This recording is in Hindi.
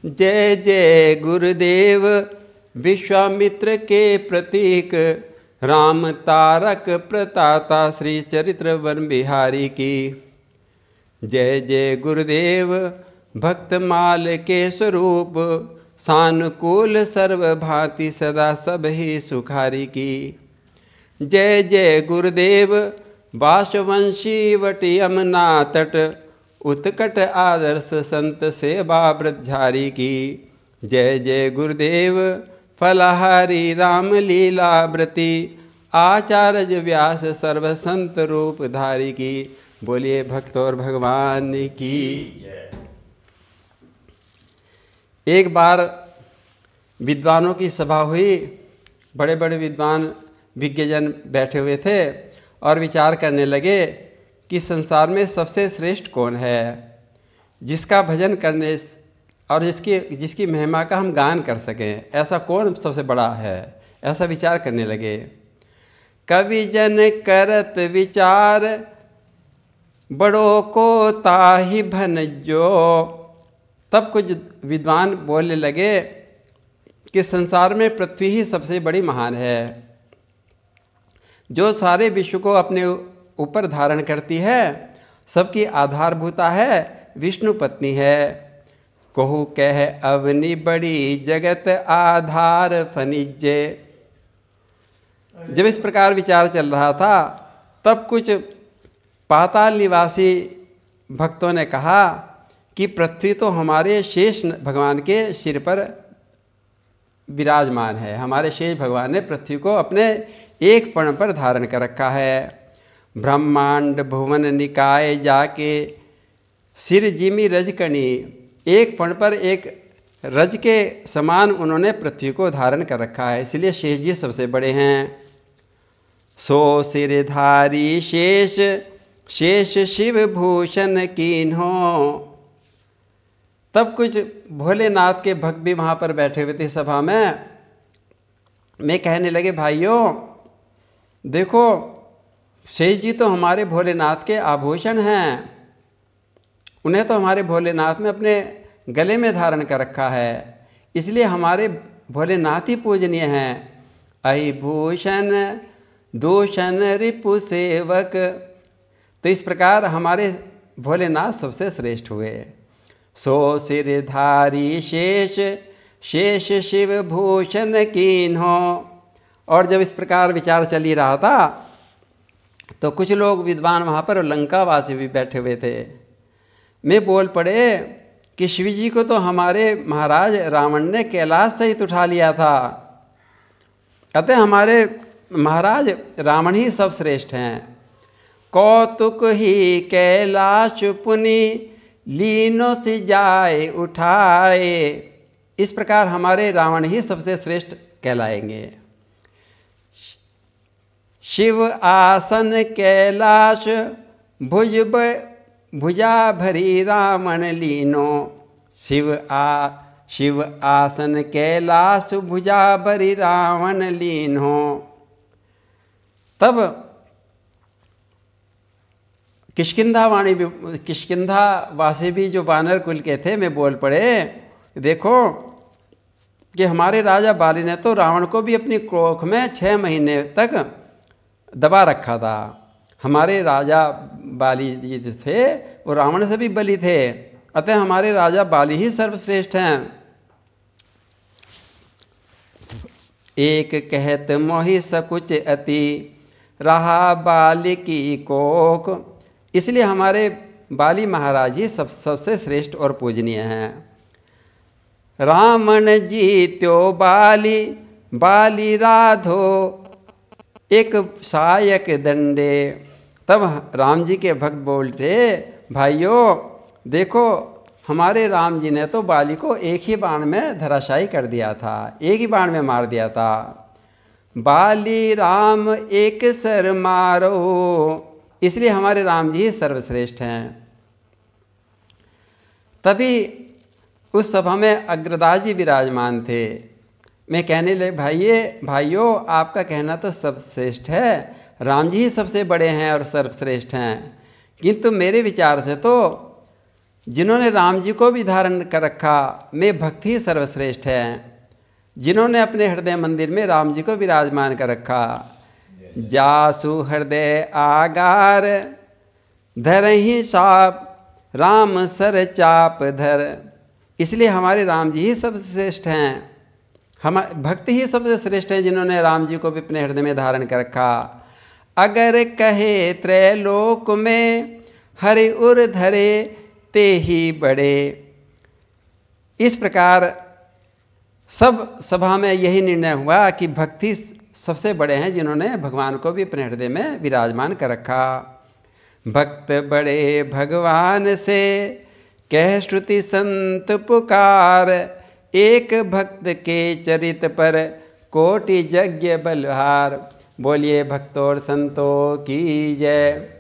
जय जय गुरुदेव विश्वामित्र के प्रतीक, राम तारक प्रताता श्री चरित्र वन बिहारी की। जय जय गुरुदेव भक्तमाल के स्वरूप, सानुकूल सर्वभांति सदा सब ही सुखारी की। जय जय गुरुदेव वासवंशी वट यमुना तट, उत्कट आदर्श संत सेवा ब्रह्मचारी की। जय जय गुरुदेव फलहारी राम लीला व्रती, आचार्य व्यास सर्व संत रूप धारी की। बोलिए भक्त और भगवान की। एक बार विद्वानों की सभा हुई, बड़े बड़े विद्वान विज्ञजन बैठे हुए थे और विचार करने लगे कि संसार में सबसे श्रेष्ठ कौन है, जिसका भजन करने और जिसकी महिमा का हम गान कर सकें। ऐसा कौन सबसे बड़ा है, ऐसा विचार करने लगे। कवि जन करत विचार, बड़ों को ताहि भनजो। तब कुछ विद्वान बोलने लगे कि संसार में पृथ्वी ही सबसे बड़ी महान है, जो सारे विश्व को अपने ऊपर धारण करती है, सबकी आधारभूता है, विष्णु पत्नी है। कहु कह अवनि बड़ी जगत आधार फनिजे। जब इस प्रकार विचार चल रहा था, तब कुछ पाताल निवासी भक्तों ने कहा कि पृथ्वी तो हमारे शेष भगवान के सिर पर विराजमान है। हमारे शेष भगवान ने पृथ्वी को अपने एक पण पर धारण कर रखा है। ब्रह्मांड भुवन निकाय जाके, सिर जिमी रजकणी। एक पण पर एक रज के समान उन्होंने पृथ्वी को धारण कर रखा है, इसलिए शेष जी सबसे बड़े हैं। सो सिरधारी शेष, शेष शिव भूषण कीन्हो। तब कुछ भोलेनाथ के भक्त भी वहाँ पर बैठे हुए थे सभा में। मैं कहने लगे, भाइयों देखो, शेष जी तो हमारे भोलेनाथ के आभूषण हैं, उन्हें तो हमारे भोलेनाथ में अपने गले में धारण कर रखा है, इसलिए हमारे भोलेनाथ ही पूजनीय हैं। अहि भूषण दूषण रिपु सेवक। तो इस प्रकार हमारे भोलेनाथ सबसे श्रेष्ठ हुए। सो सिरधारी शेष, शेष शिव भूषण कीन्हो। और जब इस प्रकार विचार चल ही रहा था, तो कुछ लोग विद्वान वहाँ पर लंकावासी भी बैठे हुए थे। मैं बोल पड़े कि शिव जी को तो हमारे महाराज रावण ने कैलाश सहित उठा लिया था, अतः हमारे महाराज रावण ही सब श्रेष्ठ हैं। कौतुक ही कैलाश पुनि, लीनो से जाए उठाए। इस प्रकार हमारे रावण ही सबसे श्रेष्ठ कहलाएंगे। शिव आसन कैलाश, भुजा भरी रावण लीनो। शिव आसन कैलाश, भुजा भरी रावण लीनो। तब किष्किंधा वासी भी जो वानर कुल के थे, मैं बोल पड़े, देखो कि हमारे राजा बाली ने तो रावण को भी अपनी कोख में 6 महीने तक दबा रखा था। हमारे राजा बाली जी थे वो रावण से भी बली थे, अतः हमारे राजा बाली ही सर्वश्रेष्ठ हैं। एक कहत मोहि सकुच अति, रहा बाली की कोख। इसलिए हमारे बाली महाराज ही सबसे श्रेष्ठ और पूजनीय हैं। रावण जीत्यो बाली, बाली राधो एक सायक दंडे। तब राम जी के भक्त बोलते, भाइयों देखो, हमारे राम जी ने तो बाली को एक ही बाण में धराशायी कर दिया था, एक ही बाण में मार दिया था। बाली राम एक सर मारो। इसलिए हमारे राम जी ही सर्वश्रेष्ठ हैं। तभी उस सभा में अग्रदास जी विराजमान थे। मैं कहने लगे, भाइयों आपका कहना तो सर्वश्रेष्ठ है, राम जी ही सबसे बड़े हैं और सर्वश्रेष्ठ हैं, किंतु मेरे विचार से तो जिन्होंने राम जी को भी धारण कर रखा, में भक्ति ही सर्वश्रेष्ठ है। जिन्होंने अपने हृदय मंदिर में राम जी को विराजमान कर रखा। जासु हृदय आगार धरहि साप राम सर चाप धर। इसलिए हमारे राम जी ही सबसे श्रेष्ठ हैं, हम भक्त ही सबसे श्रेष्ठ हैं जिन्होंने राम जी को भी अपने हृदय में धारण कर रखा। अगर कहे त्रैलोक में हरि उर धरे ते ही बड़े। इस प्रकार सब सभा में यही निर्णय हुआ कि भक्ति सबसे बड़े हैं जिन्होंने भगवान को भी अपने हृदय में विराजमान कर रखा। भक्त बड़े भगवान से कह श्रुति संत पुकार, एक भक्त के चरित पर कोटि यज्ञ बलहार। बोलिए भक्तों और संतों की जय।